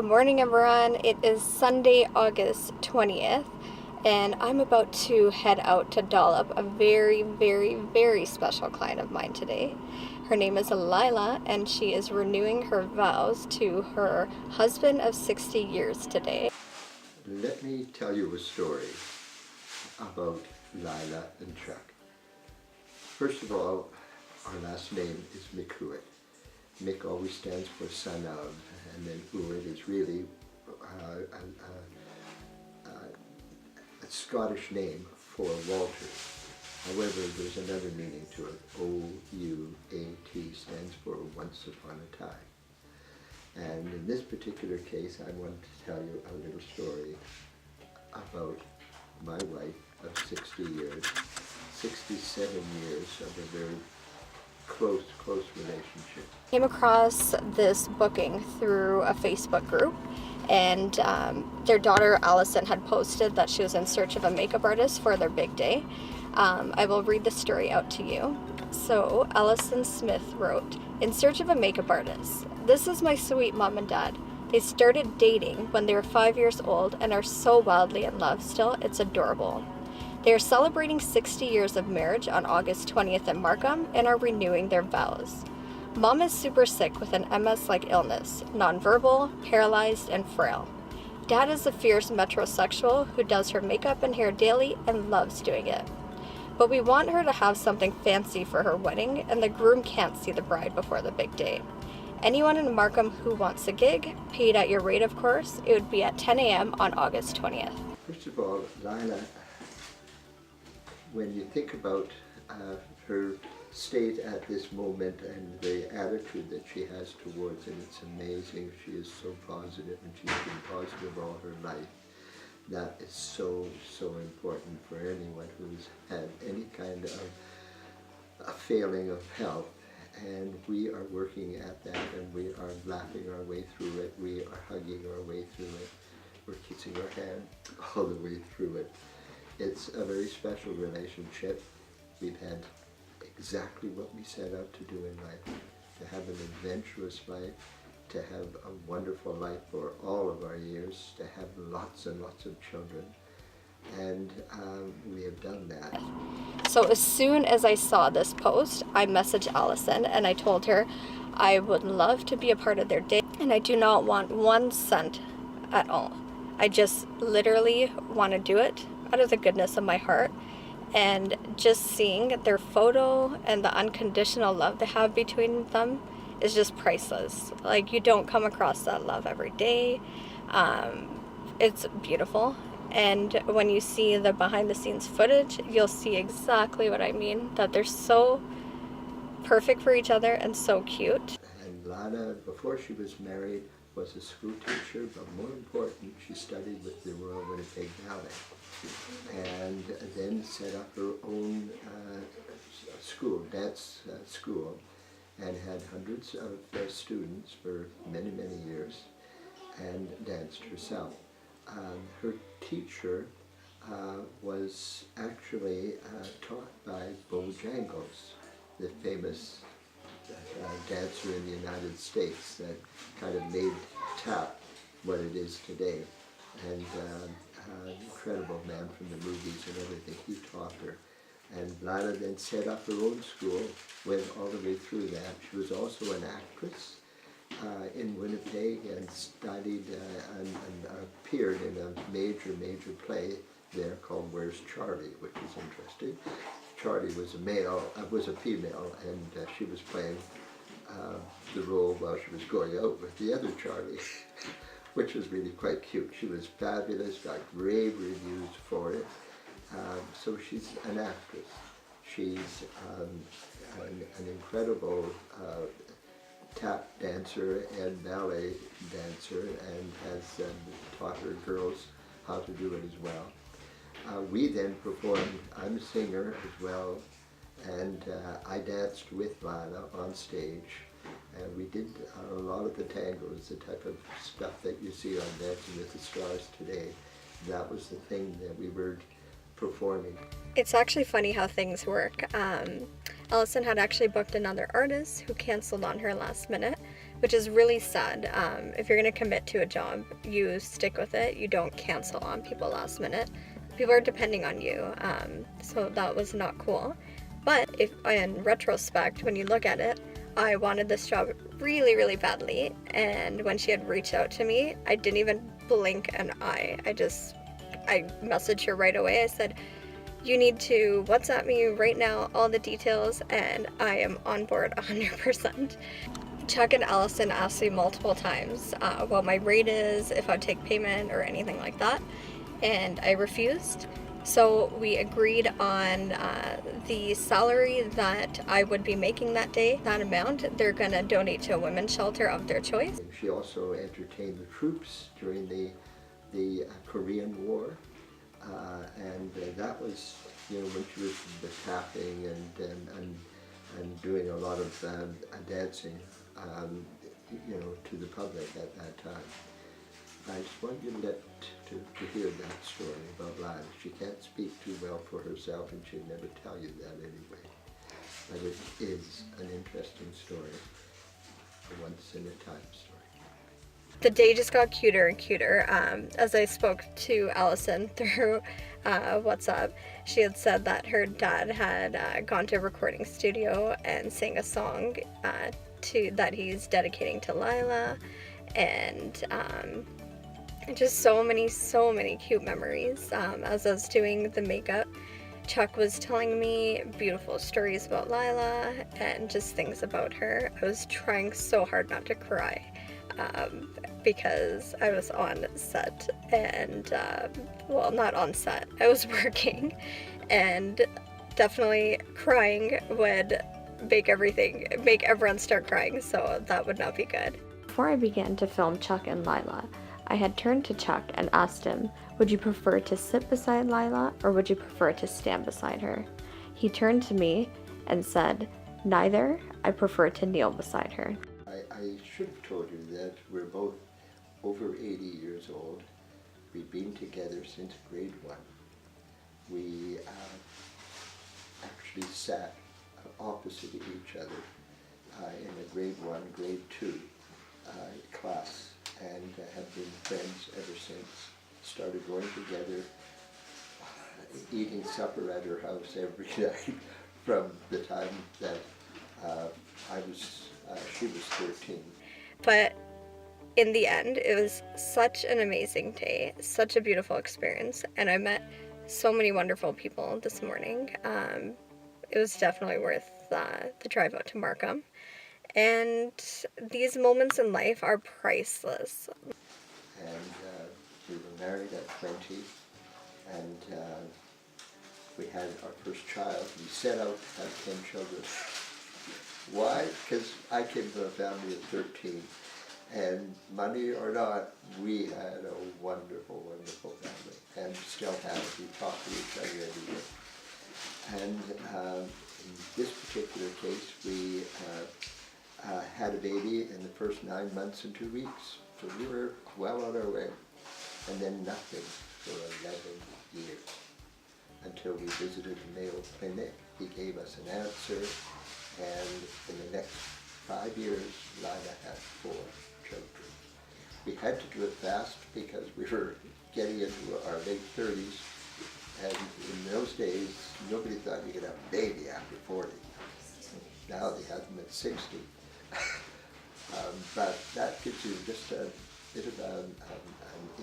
Good morning, everyone. It is Sunday, August 20th, and I'm about to head out to doll up a very, very, very special client of mine today. Her name is Lila, and she is renewing her vows to her husband of 60 years today. Let me tell you a story about Lila and Chuck. First of all, our last name is McEwitt. Mick always stands for son of, and then Uwit is really a Scottish name for Walter. However, there's another meaning to it. O-U-A-T stands for once upon a time. And in this particular case, I want to tell you a little story about my wife of 60 years, 67 years of a very close relationship. Came across this booking through a Facebook group, and their daughter Allison had posted that she was in search of a makeup artist for their big day. I will read the story out to you. So Allison Smith wrote, "In search of a makeup artist. This is my sweet mom and dad. They started dating when they were 5 years old and are so wildly in love still, it's adorable. They are celebrating 60 years of marriage on August 20th in Markham and are renewing their vows. Mom is super sick with an MS-like illness, nonverbal, paralyzed, and frail. Dad is a fierce metrosexual who does her makeup and hair daily and loves doing it. But we want her to have something fancy for her wedding, and the groom can't see the bride before the big day. Anyone in Markham who wants a gig, paid at your rate of course, it would be at 10 a.m. on August 20th. First of all, Lila, when you think about her state at this moment and the attitude that she has towards it, it's amazing. She is so positive, and she's been positive all her life. That is so important for anyone who's had any kind of a failing of health. And we are working at that, and we are laughing our way through it. We are hugging our way through it. We're kissing our hand all the way through it. It's a very special relationship. We've had exactly what we set out to do in life, to have an adventurous life, to have a wonderful life for all of our years, to have lots and lots of children, and we have done that. So as soon as I saw this post, I messaged Allison and I told her I would love to be a part of their day, and I do not want 1 cent at all. I just literally want to do it out of the goodness of my heart, and just seeing their photo and the unconditional love they have between them is just priceless. Like, you don't come across that love every day. It's beautiful. And when you see the behind the scenes footage, you'll see exactly what I mean, that they're so perfect for each other and so cute. And Lila, before she was married, was a school teacher, but more important, she studied with the Royal Winnipeg Ballet, and then set up her own school, dance school, and had hundreds of students for many years, and danced herself. Her teacher was actually taught by Bojangles, the famous dancer in the United States that kind of made tap what it is today. And incredible man from the movies and everything, he taught her. And Lila then set up her own school, went all the way through that. She was also an actress in Winnipeg, and studied and appeared in a major play there called Where's Charlie, which is interesting. Charlie was a female, and she was playing the role while she was going out with the other Charlie, which was really quite cute. She was fabulous, got rave reviews for it. So she's an actress. She's an incredible tap dancer and ballet dancer, and has taught her girls how to do it as well. We then performed, I'm a singer as well, and I danced with Lila on stage, and we did a lot of the tangos, the type of stuff that you see on Dancing with the Stars today. That was the thing that we were performing. It's actually funny how things work. Allison had actually booked another artist who canceled on her last minute, which is really sad. If you're going to commit to a job, you stick with it. You don't cancel on people last minute. People are depending on you, so that was not cool. But if, in retrospect, when you look at it, I wanted this job really, really badly, and when she had reached out to me, I didn't even blink an eye. I messaged her right away. I said, you need to WhatsApp me right now all the details, and I am on board 100%. Chuck and Allison asked me multiple times what my rate is, if I'd take payment or anything like that, and I refused. So we agreed on the salary that I would be making that day. That amount they're going to donate to a women's shelter of their choice. She also entertained the troops during the Korean War, and that was, when she was tapping and doing a lot of dancing, to the public at that time. I just want you to hear that story about Lila. She can't speak too well for herself, and she'd never tell you that anyway. But it is an interesting story, a once-in-a-time story. The day just got cuter and cuter. As I spoke to Allison through WhatsApp, she had said that her dad had gone to a recording studio and sang a song that he's dedicating to Lila, and just so many cute memories. As I was doing the makeup, Chuck was telling me beautiful stories about Lila and just things about her. I was trying so hard not to cry because I was on set and, well, not on set, I was working, and definitely crying would make everyone start crying, so that would not be good. Before I began to film Chuck and Lila, I had turned to Chuck and asked him, would you prefer to sit beside Lila or would you prefer to stand beside her? He turned to me and said, neither, I prefer to kneel beside her. I should have told you that we're both over 80 years old. We've been together since grade 1. We actually sat opposite each other in a grade 1, grade 2 class, and have been friends ever since. Started going together, eating supper at her house every night from the time that she was 13. But in the end, it was such an amazing day, such a beautiful experience, and I met so many wonderful people this morning. It was definitely worth the drive out to Markham. And these moments in life are priceless. And we were married at 20, and we had our first child. We set out to have 10 children. Why? Because I came from a family of 13, and money or not, we had a wonderful, wonderful family, and still have. We talk to each other every day. And in this particular case, we had a baby in the first 9 months and 2 weeks. So we were well on our way. And then nothing for 11 years until we visited the Mayo Clinic. He gave us an answer, and in the next 5 years, Lila had 4 children. We had to do it fast because we were getting into our late 30s, and in those days, nobody thought you could have a baby after 40. Now they have them at 60. But that gives you just a bit of an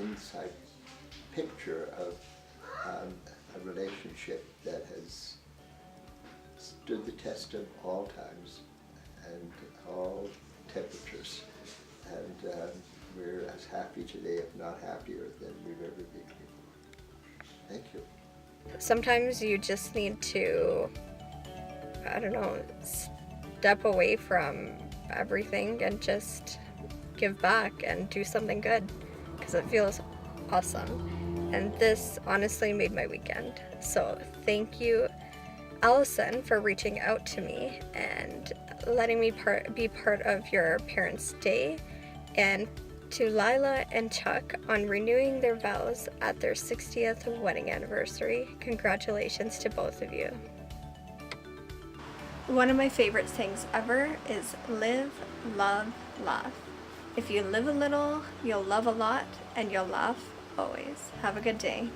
inside picture of a relationship that has stood the test of all times and all temperatures. And we're as happy today, if not happier, than we've ever been before. Thank you. Sometimes you just need to, I don't know, step away from everything and just give back and do something good, because it feels awesome. And this honestly made my weekend. So thank you, Allison, for reaching out to me and letting me be part of your parents' day, and to Lila and Chuck on renewing their vows at their 60th wedding anniversary. Congratulations to both of you. One of my favorite things ever is live, love, laugh. If you live a little, you'll love a lot, and you'll laugh always. Have a good day.